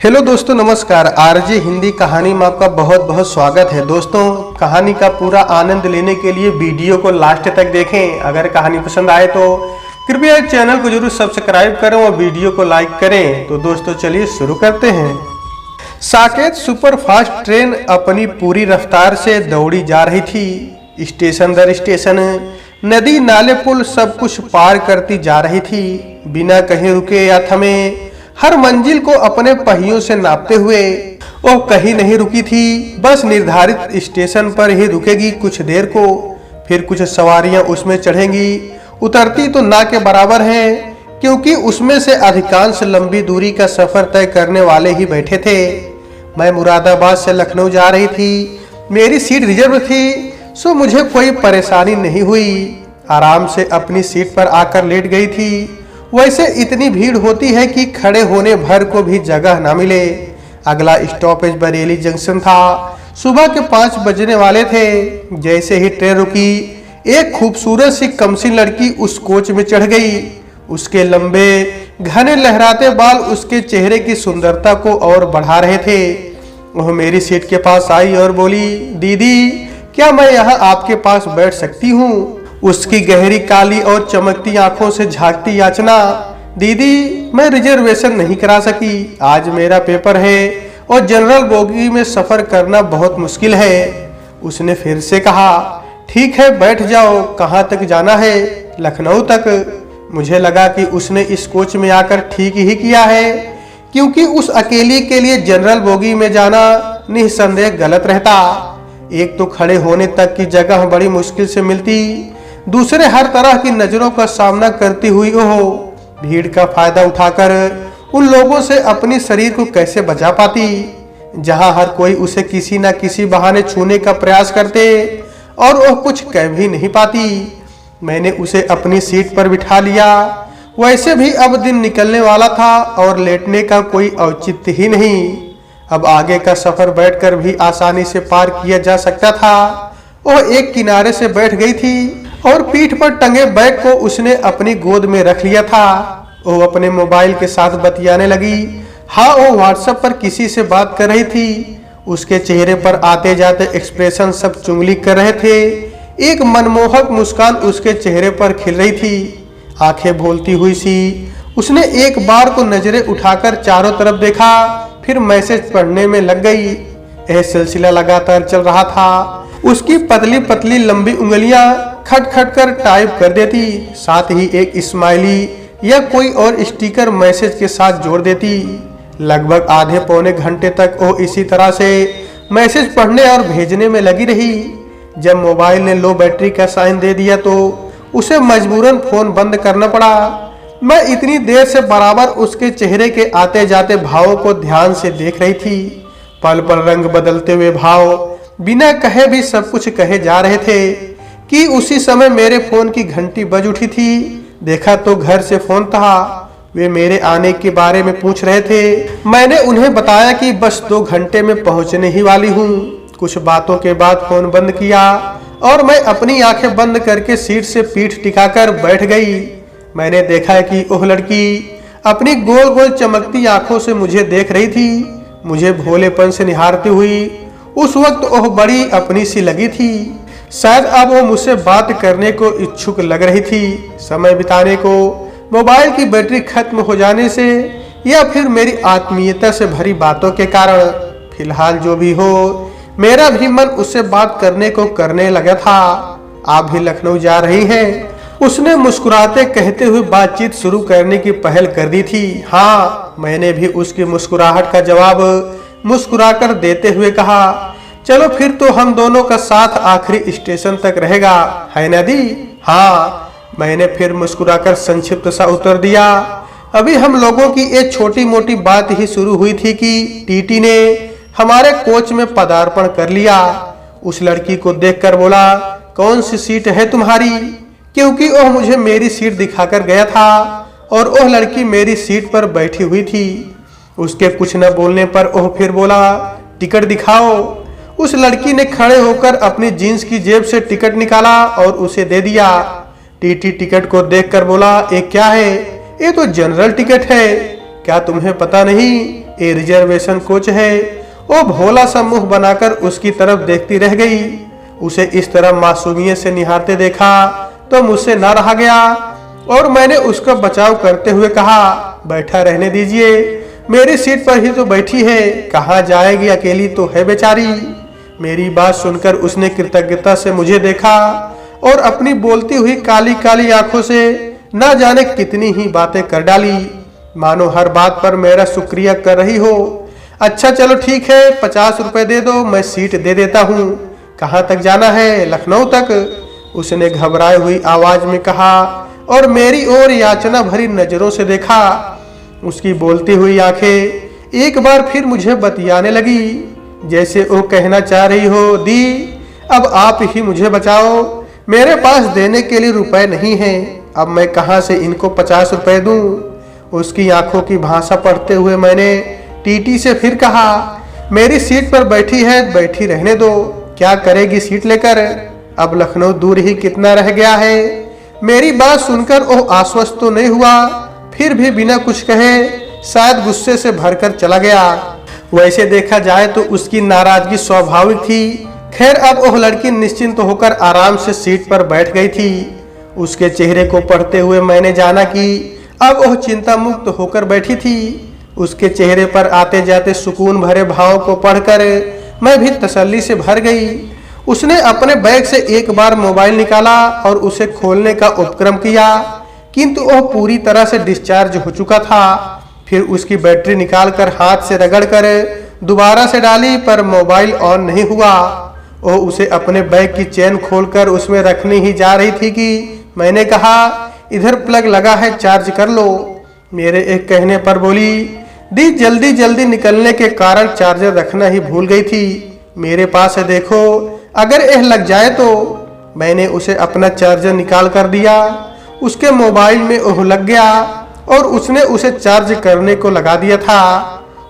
Hello दोस्तों, नमस्कार। RJ Hindi कहानी में आपका बहुत बहुत स्वागत है। दोस्तों, कहानी का पूरा आनंद लेने के लिए वीडियो को लास्ट तक देखें। अगर कहानी पसंद आए तो कृपया चैनल को जरूर सब्सक्राइब करें और वीडियो को लाइक करें। तो दोस्तों चलिए शुरू करते हैं। साकेत सुपरफास्ट ट्रेन अपनी पूरी रफ्तार से दौड़ी जा रही थी। स्टेशन दर स्टेशन, नदी नाले पुल सब कुछ पार करती जा रही थी, बिना कहीं रुके या थमे। हर मंजिल को अपने पहियों से नापते हुए वो कहीं नहीं रुकी थी। बस निर्धारित स्टेशन पर ही रुकेगी कुछ देर को, फिर कुछ सवारियां उसमें चढ़ेंगी। उतरती तो ना के बराबर है, क्योंकि उसमें से अधिकांश लंबी दूरी का सफर तय करने वाले ही बैठे थे। मैं मुरादाबाद से लखनऊ जा रही थी। मेरी सीट रिजर्व थी, सो मुझे कोई परेशानी नहीं हुई। आराम से अपनी सीट पर आकर लेट गई थी। वैसे इतनी भीड़ होती है कि खड़े होने भर को भी जगह ना मिले। अगला स्टॉपेज बरेली जंक्शन था। सुबह के 5 बजने वाले थे। जैसे ही ट्रेन रुकी, एक खूबसूरत सी कमसिन लड़की उस कोच में चढ़ गई। उसके लंबे घने लहराते बाल उसके चेहरे की सुंदरता को और बढ़ा रहे थे। वह मेरी सीट के पास आई और बोली, दीदी क्या मैं यहाँ आपके पास बैठ सकती हूँ? उसकी गहरी काली और चमकती आंखों से झांकती याचना, दीदी मैं रिजर्वेशन नहीं करा सकी। आज मेरा पेपर है और जनरल बोगी में सफर करना बहुत मुश्किल है। उसने फिर से कहा, ठीक है बैठ जाओ। कहाँ तक जाना है? लखनऊ तक। मुझे लगा कि उसने इस कोच में आकर ठीक ही किया है, क्योंकि उस अकेली के लिए जनरल बोगी में जाना निस्संदेह गलत रहता। एक तो खड़े होने तक की जगह बड़ी मुश्किल से मिलती, दूसरे हर तरह की नजरों का सामना करती हुई ओहो भीड़ का फायदा उठाकर उन लोगों से अपने शरीर को कैसे बचा पाती, जहां हर कोई उसे किसी न किसी बहाने छूने का प्रयास करते और वह कुछ कह भी नहीं पाती। मैंने उसे अपनी सीट पर बिठा लिया। वैसे भी अब दिन निकलने वाला था और लेटने का कोई औचित्य ही नहीं। अब आगे का सफर बैठकर भी आसानी से पार किया जा सकता था। वह एक किनारे से बैठ गई थी और पीठ पर टंगे बैग को उसने अपनी गोद में रख लिया था। वो अपने मोबाइल के साथ बतियाने लगी। हाँ, वो व्हाट्सएप पर किसी से बात कर रही थी। उसके चेहरे पर आते जाते एक्सप्रेशन सब चुंगली कर रहे थे। एक मनमोहक मुस्कान उसके चेहरे पर खिल रही थी, आंखें भोलती हुई सी। उसने एक बार को नजरें उठाकर चारों तरफ देखा, फिर मैसेज पढ़ने में लग गई। यह सिलसिला लगातार चल रहा था। उसकी पतली पतली लंबी उंगलियां खट कर टाइप कर देती, साथ ही एक स्माइली या कोई और स्टिकर मैसेज के साथ जोड़ देती। लगभग आधे पौने घंटे तक वो इसी तरह से मैसेज पढ़ने और भेजने में लगी रही। जब मोबाइल ने लो बैटरी का साइन दे दिया तो उसे मजबूरन फोन बंद करना पड़ा। मैं इतनी देर से बराबर उसके चेहरे के आते जाते भावों को ध्यान से देख रही थी। पल पल रंग बदलते हुए भाव बिना कहे भी सब कुछ कहे जा रहे थे कि उसी समय मेरे फोन की घंटी बज उठी थी। देखा तो घर से फोन था। वे मेरे आने के बारे में पूछ रहे थे। मैंने उन्हें बताया कि बस 2 घंटे में पहुंचने ही वाली हूँ। कुछ बातों के बाद फोन बंद किया और मैं अपनी आंखें बंद करके सीट से पीठ टिकाकर बैठ गई। मैंने देखा कि वह लड़की अपनी गोल गोल चमकती आंखों से मुझे देख रही थी, मुझे भोलेपन से निहारती हुई। उस वक्त वह बड़ी अपनी सी लगी थी। शायद अब वो मुझसे बात करने को इच्छुक लग रही थी। समय बिताने को, मोबाइल की बैटरी खत्म हो जाने से या फिर मेरी आत्मीयता से भरी बातों के कारण, फिलहाल जो भी हो, मेरा भी मन उससे बात करने को करने लगा था। आप भी लखनऊ जा रही हैं? उसने मुस्कुराते कहते हुए बातचीत शुरू करने की पहल कर दी थी। हाँ, मैंने भी उसकी मुस्कुराहट का जवाब मुस्कुराकर देते हुए कहा, चलो फिर तो हम दोनों का साथ आखिरी स्टेशन तक रहेगा, है ना दी? हाँ, मैंने फिर मुस्कुराकर संक्षिप्त सा उत्तर दिया। अभी हम लोगों की एक छोटी मोटी बात ही शुरू हुई थी कि टीटी ने हमारे कोच में पदार्पण कर लिया। उस लड़की को देखकर बोला, कौन सी सीट है तुम्हारी? क्योंकि वह मुझे मेरी सीट दिखाकर गया था और वह लड़की मेरी सीट पर बैठी हुई थी। उसके कुछ न बोलने पर वह फिर बोला, टिकट दिखाओ। उस लड़की ने खड़े होकर अपनी जीन्स की जेब से टिकट निकाला और उसे दे दिया। टीटी टिकट को देखकर बोला, ये क्या है? ये तो जनरल टिकट है। क्या तुम्हें पता नहीं ये रिजर्वेशन कोच है। वो भोला सा मुंह बनाकर उसकी तरफ देखती रह गई। उसे इस तरह मासूमियत से निहारते देखा तो मुझसे न रहा गया और मैंने उसका बचाव करते हुए कहा, बैठा रहने दीजिए, मेरी सीट पर ही तो बैठी है, कहाँ जाएगी, अकेली तो है बेचारी। मेरी बात सुनकर उसने कृतज्ञता से मुझे देखा और अपनी बोलती हुई काली काली आंखों से न जाने कितनी ही बातें कर डाली, मानो हर बात पर मेरा शुक्रिया कर रही हो। अच्छा चलो ठीक है, 50 रुपए दे दो, मैं सीट दे देता हूँ। कहाँ तक जाना है? लखनऊ तक, उसने घबराई हुई आवाज में कहा और मेरी ओर याचना भरी नजरों से देखा। उसकी बोलती हुई आंखें एक बार फिर मुझे बतियाने लगी, जैसे वो कहना चाह रही हो, दी अब आप ही मुझे बचाओ, मेरे पास देने के लिए रुपए नहीं हैं, अब मैं कहाँ से इनको 50 रुपए दूं। उसकी आंखों की भाषा पढ़ते हुए मैंने टीटी से फिर कहा, मेरी सीट पर बैठी है, बैठी रहने दो, क्या करेगी सीट लेकर, अब लखनऊ दूर ही कितना रह गया है। मेरी बात सुनकर वो आश्वस्त तो नहीं हुआ, फिर भी बिना कुछ कहे शायद गुस्से से भरकर चला गया। वैसे देखा जाए तो उसकी नाराजगी स्वाभाविक थी। खैर अब वह लड़की निश्चिंत होकर आराम से सीट पर बैठ गई थी। उसके चेहरे को पढ़ते हुए मैंने जाना कि अब वह चिंता मुक्त होकर बैठी थी। उसके चेहरे पर आते जाते सुकून भरे भाव को पढ़कर मैं भी तसल्ली से भर गई। उसने अपने बैग से एक बार मोबाइल निकाला और उसे खोलने का उपक्रम किया, किंतु वह पूरी तरह से डिस्चार्ज हो चुका था। फिर उसकी बैटरी निकालकर हाथ से रगड़कर दोबारा से डाली, पर मोबाइल ऑन नहीं हुआ। वो उसे अपने बैग की चेन खोलकर उसमें रखने ही जा रही थी कि मैंने कहा, इधर प्लग लगा है, चार्ज कर लो। मेरे एक कहने पर बोली, दी जल्दी जल्दी निकलने के कारण चार्जर रखना ही भूल गई थी, मेरे पास है देखो, अगर यह लग जाए तो। मैंने उसे अपना चार्जर निकाल कर दिया। उसके मोबाइल में वह लग गया और उसने उसे चार्ज करने को लगा दिया था।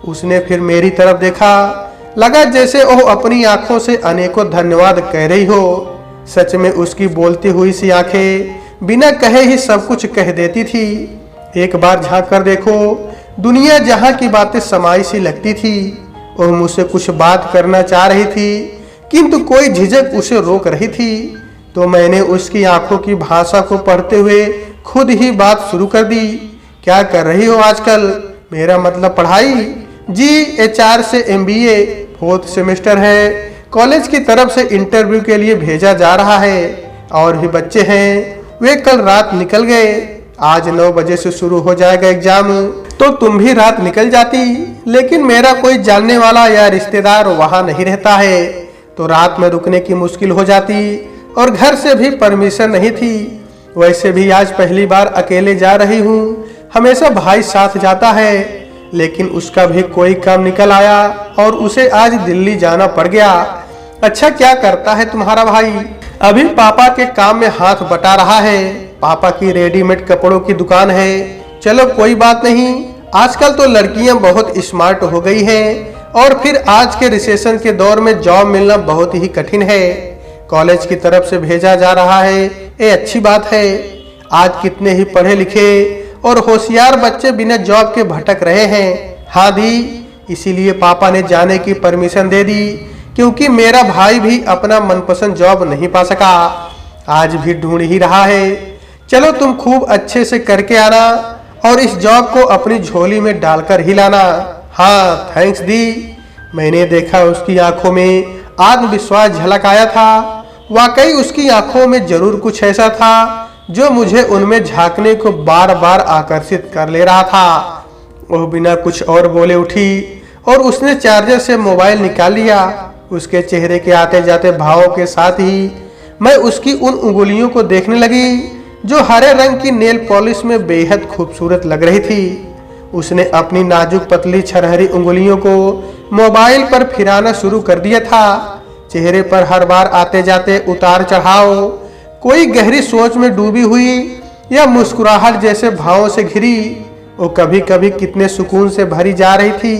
उसने फिर मेरी तरफ देखा, लगा जैसे वह अपनी आंखों से अनेकों धन्यवाद कह रही हो। सच में उसकी बोलती हुई सी आंखें बिना कहे ही सब कुछ कह देती थी। एक बार झांक कर देखो, दुनिया जहां की बातें समाई सी लगती थी। वह मुझसे कुछ बात करना चाह रही थी, किंतु कोई झिझक उसे रोक रही थी। तो मैंने उसकी आंखों की भाषा को पढ़ते हुए खुद ही बात शुरू कर दी। क्या कर रही हो आजकल? मेरा मतलब पढ़ाई। जी HR से MBA 4th सेमेस्टर है, कॉलेज की तरफ से इंटरव्यू के लिए भेजा जा रहा है। और भी बच्चे हैं, वे कल रात निकल गए, आज 9 बजे से शुरू हो जाएगा एग्जाम, तो तुम भी रात निकल जाती। लेकिन मेरा कोई जानने वाला या रिश्तेदार वहां नहीं रहता है, तो रात में रुकने की मुश्किल हो जाती और घर से भी परमिशन नहीं थी। वैसे भी आज पहली बार अकेले जा रही हूँ, हमेशा भाई साथ जाता है, लेकिन उसका भी कोई काम निकल आया और उसे आज दिल्ली जाना पड़ गया। अच्छा क्या करता है तुम्हारा भाई? अभी पापा के काम में हाथ बटा रहा है। पापा की रेडीमेड कपड़ों की दुकान है। चलो कोई बात नहीं, आजकल तो लड़कियां बहुत स्मार्ट हो गई हैं और फिर आज के रिसेशन के दौर में जॉब मिलना बहुत ही कठिन है। कॉलेज की तरफ से भेजा जा रहा है, ये अच्छी बात है। आज कितने ही पढ़े लिखे और होशियार बच्चे बिना जॉब के भटक रहे हैं। हाँ दी, इसीलिए पापा ने जाने की परमिशन दे दी, क्योंकि मेरा भाई भी अपना मनपसंद जॉब नहीं पा सका, आज भी ढूंढ ही रहा है। चलो तुम खूब अच्छे से करके आना और इस जॉब को अपनी झोली में डालकर ही लाना। हाँ थैंक्स दी। मैंने देखा उसकी आंखों में आत्मविश्वास झलक आया था। वाकई उसकी आंखों में जरूर कुछ ऐसा था जो मुझे उनमें झांकने को बार बार आकर्षित कर ले रहा था। वह बिना कुछ और बोले उठी और उसने चार्जर से मोबाइल निकाल लिया। उसके चेहरे के आते जाते भावों के साथ ही मैं उसकी उन उंगलियों को देखने लगी जो हरे रंग की नेल पॉलिश में बेहद खूबसूरत लग रही थी। उसने अपनी नाजुक पतली छरहरी उंगलियों को मोबाइल पर फिराना शुरू कर दिया था। चेहरे पर हर बार आते जाते उतार चढ़ाव, कोई गहरी सोच में डूबी हुई या मुस्कुराहट जैसे भावों से घिरी। वो कभी कभी कितने सुकून से भरी जा रही थी।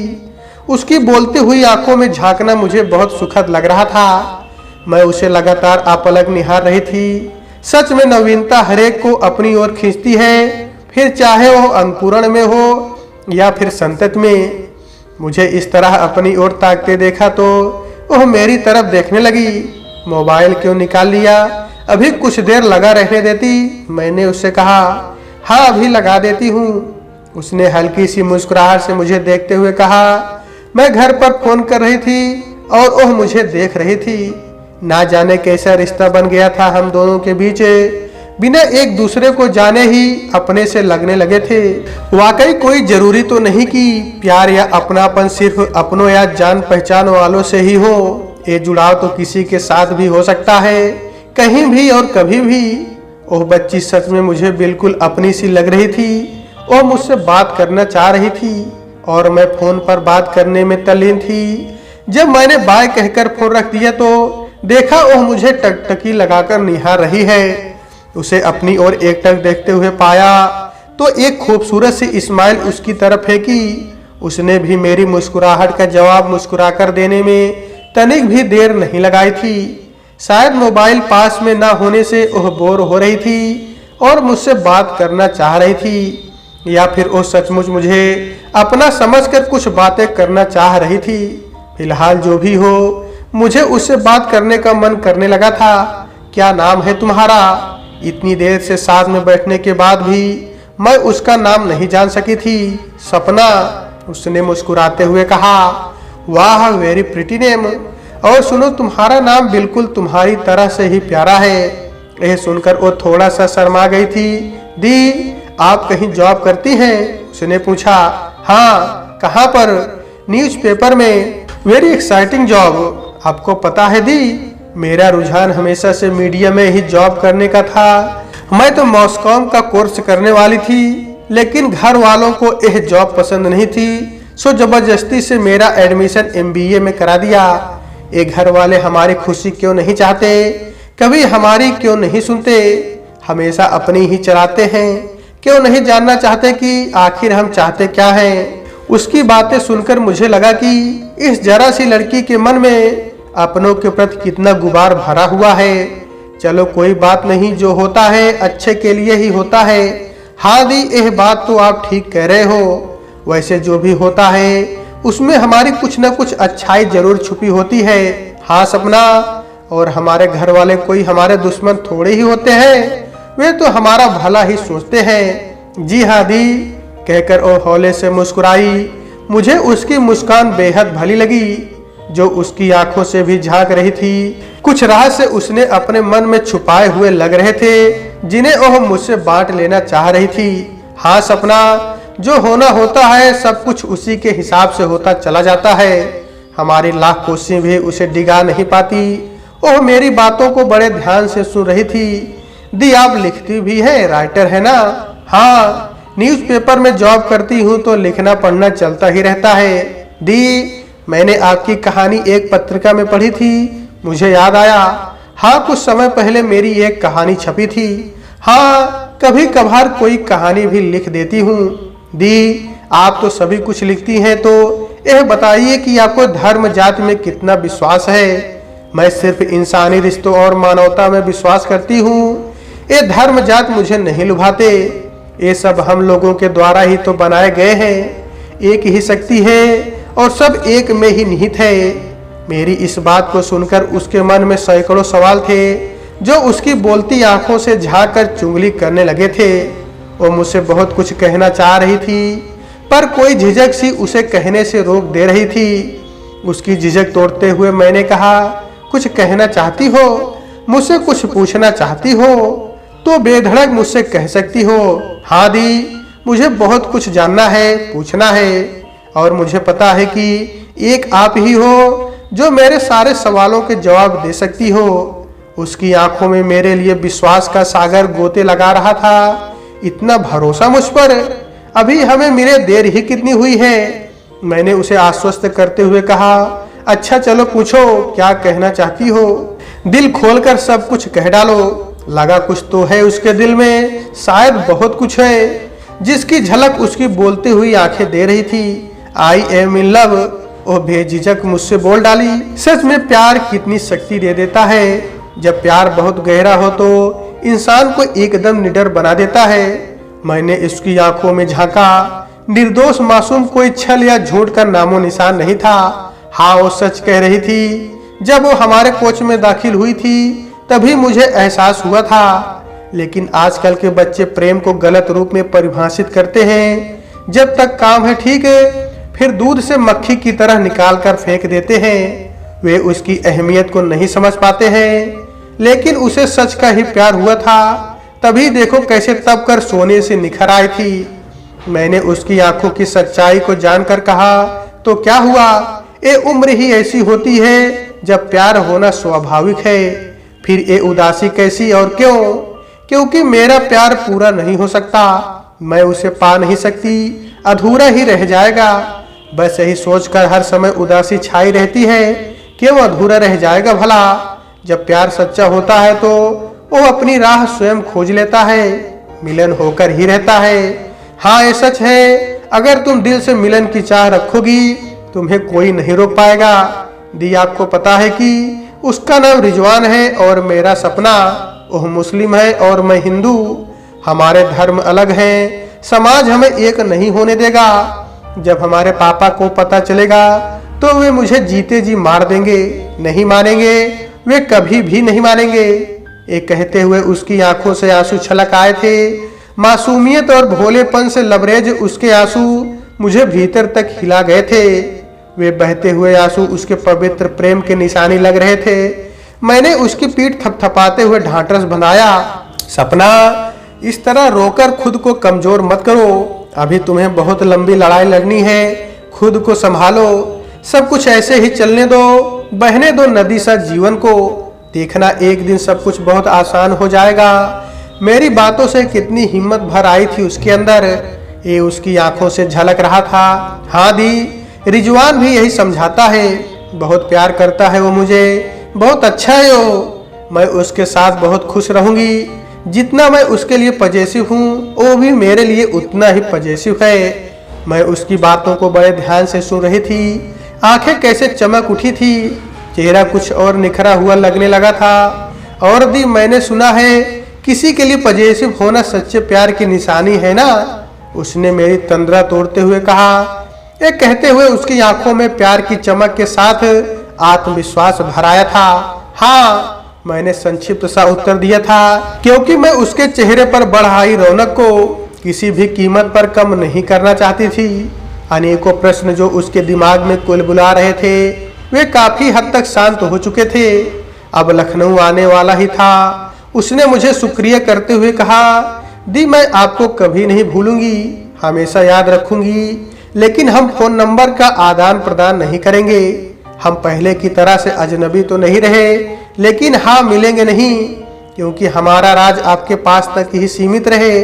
उसकी बोलती हुई आंखों में झांकना मुझे बहुत सुखद लग रहा था। मैं उसे लगातार अपलक निहार रही थी। सच में नवीनता हरेक को अपनी ओर खींचती है, फिर चाहे वो अंकुरण में हो या फिर संतत में। मुझे इस तरह अपनी ओर ताकते देखा तो वह मेरी तरफ देखने लगी। मोबाइल क्यों निकाल लिया, अभी कुछ देर लगा रहने देती। मैंने उससे कहा, हाँ अभी लगा देती हूँ। उसने हल्की सी मुस्कुराहट से मुझे देखते हुए कहा, मैं घर पर फोन कर रही थी और वह मुझे देख रही थी। ना जाने कैसा रिश्ता बन गया था हम दोनों के बीच, बिना एक दूसरे को जाने ही अपने से लगने लगे थे। वाकई कोई जरूरी तो नहीं कि प्यार या अपनापन सिर्फ अपनों या जान पहचान वालों से ही हो। ये जुड़ाव तो किसी के साथ भी हो सकता है, कहीं भी और कभी भी। वह बच्ची सच में मुझे बिल्कुल अपनी सी लग रही थी। वह मुझसे बात करना चाह रही थी और मैं फोन पर बात करने में तल्लीन थी। जब मैंने बाय कहकर फोन रख दिया तो देखा वह मुझे टकटकी लगाकर निहार रही है। उसे अपनी ओर एकटक देखते हुए पाया तो एक खूबसूरत सी स्माइल उसकी तरफ फेंकी। उसने भी मेरी मुस्कुराहट का जवाब मुस्कुराकर देने में तनिक भी देर नहीं लगाई थी। शायद मोबाइल पास में ना होने से वह बोर हो रही थी और मुझसे बात करना चाह रही थी, या फिर वो सचमुच मुझे अपना समझकर कुछ बातें करना चाह रही थी। फिलहाल जो भी हो, मुझे उससे बात करने का मन करने लगा था। क्या नाम है तुम्हारा? इतनी देर से साथ में बैठने के बाद भी मैं उसका नाम नहीं जान सकी थी। सपना, उसने मुस्कुराते हुए कहा। वाह, वेरी प्रिटी नेम। और सुनो, तुम्हारा नाम बिल्कुल तुम्हारी तरह से ही प्यारा है। यह सुनकर वो थोड़ा सा शर्मा गई थी। दी, आप कहीं जॉब करती हैं? उसने पूछा। हाँ। कहाँ पर? न्यूज़पेपर में। Very exciting job. आपको पता है दी, मेरा रुझान हमेशा से मीडिया में ही जॉब करने का था। मैं तो मॉस्कॉम का कोर्स करने वाली थी, लेकिन घर वालों को यह जॉब पसंद नहीं थी, सो जबरदस्ती से मेरा एडमिशन MBA में करा दिया। ये घर वाले हमारी खुशी क्यों नहीं चाहते, कभी हमारी क्यों नहीं सुनते, हमेशा अपनी ही चलाते हैं। क्यों नहीं जानना चाहते कि आखिर हम चाहते क्या हैं। उसकी बातें सुनकर मुझे लगा कि इस जरा सी लड़की के मन में अपनों के प्रति कितना गुबार भरा हुआ है। चलो कोई बात नहीं, जो होता है अच्छे के लिए ही होता है। हाँ दी, यह बात तो आप ठीक कह रहे हो। वैसे जो भी होता है उसमें हमारी कुछ न कुछ अच्छाई जरूर छुपी होती है। हाँ सपना, और हमारे घर वाले कोई हमारे दुश्मन थोड़े ही होते हैं, वे तो हमारा भला ही सोचते हैं। जी हाँ दी, कहकर वो हौले से मुस्कुराई। मुझे उसकी मुस्कान बेहद भली लगी, जो उसकी आंखों से भी झांक रही थी। कुछ रहस्य उसने अपने मन में छुपाए हुए लग रहे थे, जिन्हें वह मुझसे बांट लेना चाह रही थी। हाँ सपना, जो होना होता है सब कुछ उसी के हिसाब से होता चला जाता है। हमारी लाख कोशिशें भी उसे डिगा नहीं पाती। वह मेरी बातों को बड़े ध्यान से सुन रही थी। दी, आप लिखती भी है, राइटर है ना? हाँ, न्यूज़पेपर में जॉब करती हूँ तो लिखना पढ़ना चलता ही रहता है। दी, मैंने आपकी कहानी एक पत्रिका में पढ़ी थी, मुझे याद आया। हाँ, कुछ समय पहले मेरी एक कहानी छपी थी। हाँ, कभी कभार कोई कहानी भी लिख देती हूँ। दी, आप तो सभी कुछ लिखती हैं, तो यह बताइए कि आपको धर्म जाति में कितना विश्वास है? मैं सिर्फ इंसानी रिश्तों और मानवता में विश्वास करती हूँ। ये धर्म जात मुझे नहीं लुभाते। ये सब हम लोगों के द्वारा ही तो बनाए गए हैं। एक ही शक्ति है और सब एक में ही निहित है। मेरी इस बात को सुनकर उसके मन में सैकड़ों सवाल थे, जो उसकी बोलती आंखों से झांक कर चुगली करने लगे थे। वो मुझसे बहुत कुछ कहना चाह रही थी, पर कोई झिझक सी उसे कहने से रोक दे रही थी। उसकी झिझक तोड़ते हुए मैंने कहा, कुछ कहना चाहती हो? मुझसे कुछ पूछना चाहती हो तो बेधड़क मुझसे कह सकती हो। हाँ दी, मुझे बहुत कुछ जानना है, पूछना है, और मुझे पता है कि एक आप ही हो जो मेरे सारे सवालों के जवाब दे सकती हो। उसकी आंखों में मेरे लिए विश्वास का सागर गोते लगा रहा था। इतना भरोसा मुझ पर? अभी हमें मिले देर ही कितनी हुई है। मैंने उसे आश्वस्त करते हुए कहा, अच्छा चलो पूछो, क्या कहना चाहती हो? दिल खोलकर सब कुछ कह डालो। लगा कुछ तो है उसके दिल में, शायद बहुत कुछ है, जिसकी झलक उसकी बोलती हुई आंखें दे रही थी। आई एम इन लव, वो बेझिझक मुझसे बोल डाली। सच में प्यार कितनी शक्ति दे देता है। जब प्यार बहुत गहरा हो तो इंसान को एकदम निडर बना देता है। मैंने उसकी आंखों में झांका। निर्दोष मासूम कोई छल या झूठ का नामो निशान नहीं था। हाँ, वो सच कह रही थी। जब वो हमारे कोच में दाखिल हुई थी तभी मुझे एहसास हुआ था। लेकिन आजकल के बच्चे प्रेम को गलत रूप में परिभाषित करते हैं। जब तक काम है ठीक है, फिर दूध से मक्खी की तरह निकाल कर फेंक देते हैं। वे उसकी अहमियत को नहीं समझ पाते हैं। लेकिन उसे सच का ही प्यार हुआ था, तभी देखो कैसे तब कर सोने से निखर आई थी। मैंने उसकी आंखों की सच्चाई को जानकर कहा, तो क्या हुआ, ये उम्र ही ऐसी होती है जब प्यार होना स्वाभाविक है। फिर ये उदासी कैसी और क्यों? क्योंकि मेरा प्यार पूरा नहीं हो सकता, मैं उसे पा नहीं सकती, अधूरा ही रह जाएगा। बस यही सोचकर हर समय उदासी छाई रहती है। क्यों अधूरा रह जाएगा भला? जब प्यार सच्चा होता है तो वो अपनी राह स्वयं खोज लेता है, मिलन होकर ही रहता है। हाँ, ये सच है, अगर तुम दिल से मिलन की चाह रखोगी तुम्हें कोई नहीं रोक पाएगा। दी, आपको पता है कि उसका नाम रिजवान है और मेरा सपना, वह मुस्लिम है और मैं हिंदू। हमारे धर्म अलग हैं, समाज हमें एक नहीं होने देगा। जब हमारे पापा को पता चलेगा तो वे मुझे जीते जी मार देंगे। नहीं मानेंगे, वे कभी भी नहीं मानेंगे। ये कहते हुए उसकी आंखों से आंसू छलक आए थे। मासूमियत और भोलेपन से लबरेज उसके आंसू मुझे भीतर तक हिला गए थे। वे बहते हुए आंसू उसके पवित्र प्रेम के निशानी लग रहे थे। मैंने उसकी पीठ थपथपाते हुए ढांढस बनाया। सपना, इस तरह रोकर खुद को कमजोर मत करो। अभी तुम्हें बहुत लंबी लड़ाई लड़नी है। खुद को संभालो, सब कुछ ऐसे ही चलने दो, बहने दो नदी सा जीवन को। देखना एक दिन सब कुछ बहुत आसान हो जाएगा। मेरी बातों से कितनी हिम्मत भर आई थी उसके अंदर, ये उसकी आंखों से झलक रहा था। हाँ दी, रिजवान भी यही समझाता है। बहुत प्यार करता है वो मुझे, बहुत अच्छा है वो। मैं उसके साथ बहुत खुश रहूंगी। जितना मैं उसके लिए पजेसिव हूँ, वो भी मेरे लिए उतना ही पजेसिव है। मैं उसकी बातों को बड़े ध्यान से सुन रही थी। आंखें कैसे चमक उठी थी, चेहरा कुछ और निखरा हुआ लगने लगा था। और दी, मैंने सुना है किसी के लिए पजेसिव होना सच्चे प्यार की निशानी है ना? उसने मेरी तंद्रा तोड़ते हुए कहा। ये कहते हुए उसकी आंखों में प्यार की चमक के साथ आत्मविश्वास भराया था। हाँ, मैंने संक्षिप्त सा उत्तर दिया था, क्योंकि मैं उसके चेहरे पर बढ़ाई रौनक को किसी भी कीमत पर कम नहीं करना चाहती थी। अनेकों प्रश्न जो उसके दिमाग में कुलबुला रहे थे, वे काफी हद तक शांत हो चुके थे। अब लखनऊ आने वाला ही था। उसने मुझे शुक्रिया करते हुए कहा, दी, मैं आपको कभी नहीं भूलूंगी, हमेशा याद रखूंगी। लेकिन हम फोन नंबर का आदान प्रदान नहीं करेंगे। हम पहले की तरह से अजनबी तो नहीं रहे, लेकिन हाँ, मिलेंगे नहीं, क्योंकि हमारा राज आपके पास तक ही सीमित रहे।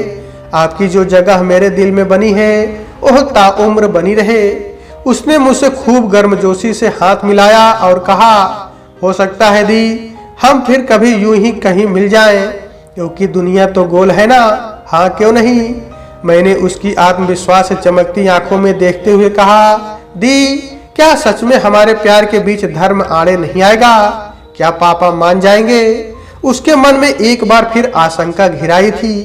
आपकी जो जगह मेरे दिल में बनी है वह ताउम्र बनी रहे। उसने मुझसे खूब गर्मजोशी से हाथ मिलाया और कहा, हो सकता है दी, हम फिर कभी यूं ही कहीं मिल जाएं, क्योंकि दुनिया तो गोल है ना। हाँ, क्यों नहीं? मैंने उसकी आत्मविश्वास से चमकती आंखों में देखते हुए कहा, दी, क्या सच में हमारे प्यार के बीच धर्म आड़े नहीं आएगा? क्या पापा मान जाएंगे? उसके मन में एक बार फिर आशंका घिराई थी।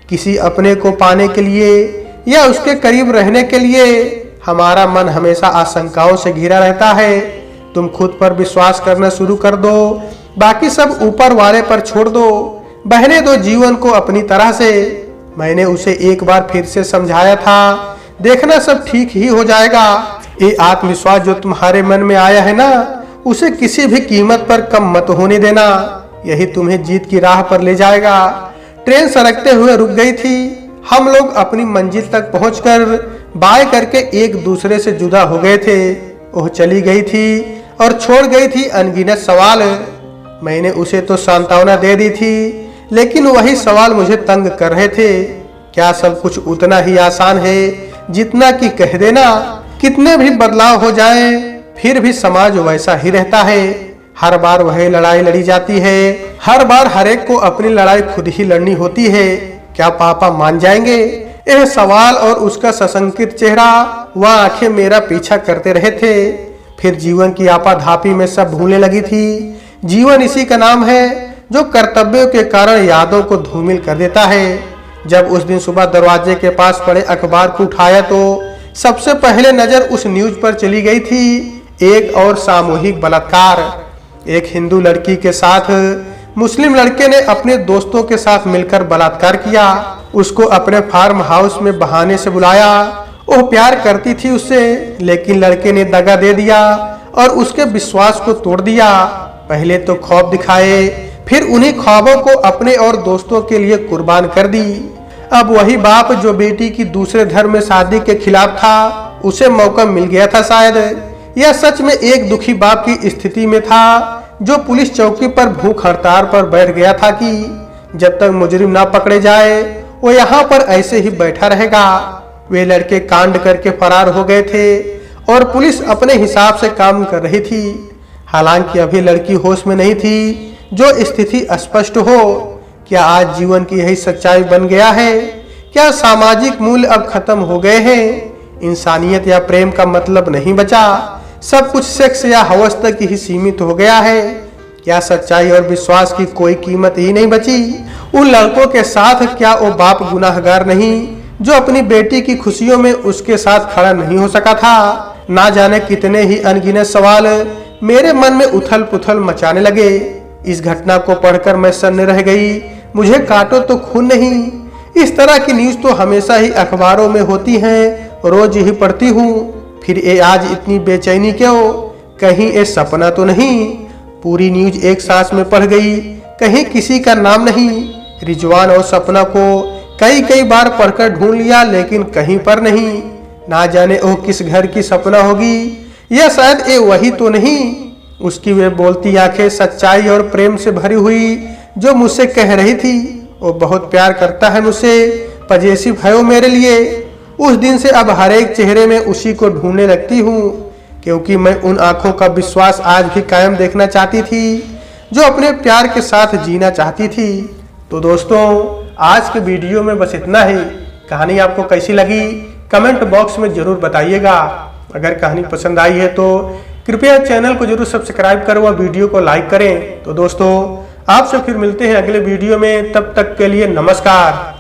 किसी अपने को पाने के लिए या उसके करीब रहने के लिए हमारा मन हमेशा आशंकाओं से घिरा रहता है। तुम खुद पर विश्वास करना शुरू कर दो, बाकी सब ऊपर वाले पर छोड़ दो, बहने दो जीवन को अपनी तरह से। मैंने उसे एक बार फिर से समझाया था, देखना सब ठीक ही हो जाएगा। ये आत्मविश्वास जो तुम्हारे मन में आया है ना, उसे किसी भी कीमत पर कम मत होने देना। यही तुम्हें जीत की राह पर ले जाएगा। ट्रेन सरकते हुए रुक गई थी। हम लोग अपनी मंजिल तक पहुंचकर बाय करके एक दूसरे से जुदा हो गए थे। वह चली गई थी और छोड़ गई थी अनगिनत सवाल। मैंने उसे तो सांत्वना दे दी थी, लेकिन वही सवाल मुझे तंग कर रहे थे। क्या सब कुछ उतना ही आसान है जितना कि कह देना? कितने भी बदलाव हो जाएं, फिर भी समाज वैसा ही रहता है। हर बार वही लड़ाई लड़ी जाती है। हर बार हर एक को अपनी लड़ाई खुद ही लड़नी होती है। क्या पापा मान जाएंगे? यह सवाल और उसका सशंकित चेहरा, वह आंखें मेरा पीछा करते रहे थे। फिर जीवन की आपाधापी में सब भूलने लगी थी। जीवन इसी का नाम है जो कर्तव्यों के कारण यादों को धूमिल कर देता है। जब उस दिन सुबह दरवाजे के पास पड़े अखबार को उठाया तो सबसे पहले नजर उस न्यूज पर चली गई थी एक और सामूहिक बलात्कार। एक हिंदू लड़की के साथ मुस्लिम लड़के ने अपने दोस्तों के साथ मिलकर बलात्कार किया। उसको अपने फार्म हाउस में बहाने से बुलाया। वो प्यार करती थी उससे, लेकिन लड़के ने दगा दे दिया और उसके विश्वास को तोड़ दिया। पहले तो ख्वाब दिखाए, फिर उन्हीं ख्वाबों को अपने और दोस्तों के लिए कुर्बान कर दी। अब वही बाप जो बेटी की दूसरे धर्म में शादी के खिलाफ था, उसे मौका मिल गया था शायद। यह सच में एक दुखी बाप की स्थिति में था जो पुलिस चौकी पर भूख हड़ताल पर बैठ गया था कि जब तक मुजरिम ना पकड़े जाए वो यहाँ पर ऐसे ही बैठा रहेगा। वे लड़के कांड करके फरार हो गए थे और पुलिस अपने हिसाब से काम कर रही थी। हालांकि अभी लड़की होश में नहीं थी। जो स्थिति स्पष्ट हो, क्या आज जीवन की यही सच्चाई बन गया है? क्या सामाजिक मूल्य अब खत्म हो गए हैं? इंसानियत या प्रेम का मतलब नहीं बचा, सब कुछ सेक्स या हवस तक ही सीमित हो गया है। क्या सच्चाई और विश्वास की कोई कीमत ही नहीं बची? उन लड़कों के साथ क्या वो बाप गुनाहगार नहीं जो अपनी बेटी की खुशियों में उसके साथ खड़ा नहीं हो सका था? ना जाने कितने ही अनगिनत सवाल मेरे मन में उथल पुथल मचाने लगे। इस घटना को पढ़कर मैं सन्न रह गई। मुझे काटो तो खून नहीं। इस तरह की न्यूज तो हमेशा ही अखबारों में होती हैं, रोज ही पढ़ती हूँ। फिर ये आज इतनी बेचैनी क्यों? कहीं ये सपना तो नहीं? पूरी न्यूज एक सांस में पढ़ गई। कहीं किसी का नाम नहीं। रिजवान और सपना को कई बार पढ़कर ढूंढ लिया, लेकिन कहीं पर नहीं। ना जाने वो किस घर की सपना होगी, या शायद ये वही तो नहीं। उसकी वे बोलती आंखें सच्चाई और प्रेम से भरी हुई जो मुझसे कह रही थी वो बहुत प्यार करता है मुझसे, पजेसिव है वो मेरे लिए। उस दिन से अब हर एक चेहरे में उसी को ढूंढने लगती हूँ, क्योंकि मैं उन आंखों का विश्वास आज भी कायम देखना चाहती थी जो अपने प्यार के साथ जीना चाहती थी। तो दोस्तों, आज के वीडियो में बस इतना ही। कहानी आपको कैसी लगी कमेंट बॉक्स में जरूर बताइएगा। अगर कहानी पसंद आई है तो कृपया चैनल को जरूर सब्सक्राइब करें और वीडियो को लाइक करें। तो दोस्तों, आपसे फिर मिलते हैं अगले वीडियो में। तब तक के लिए नमस्कार।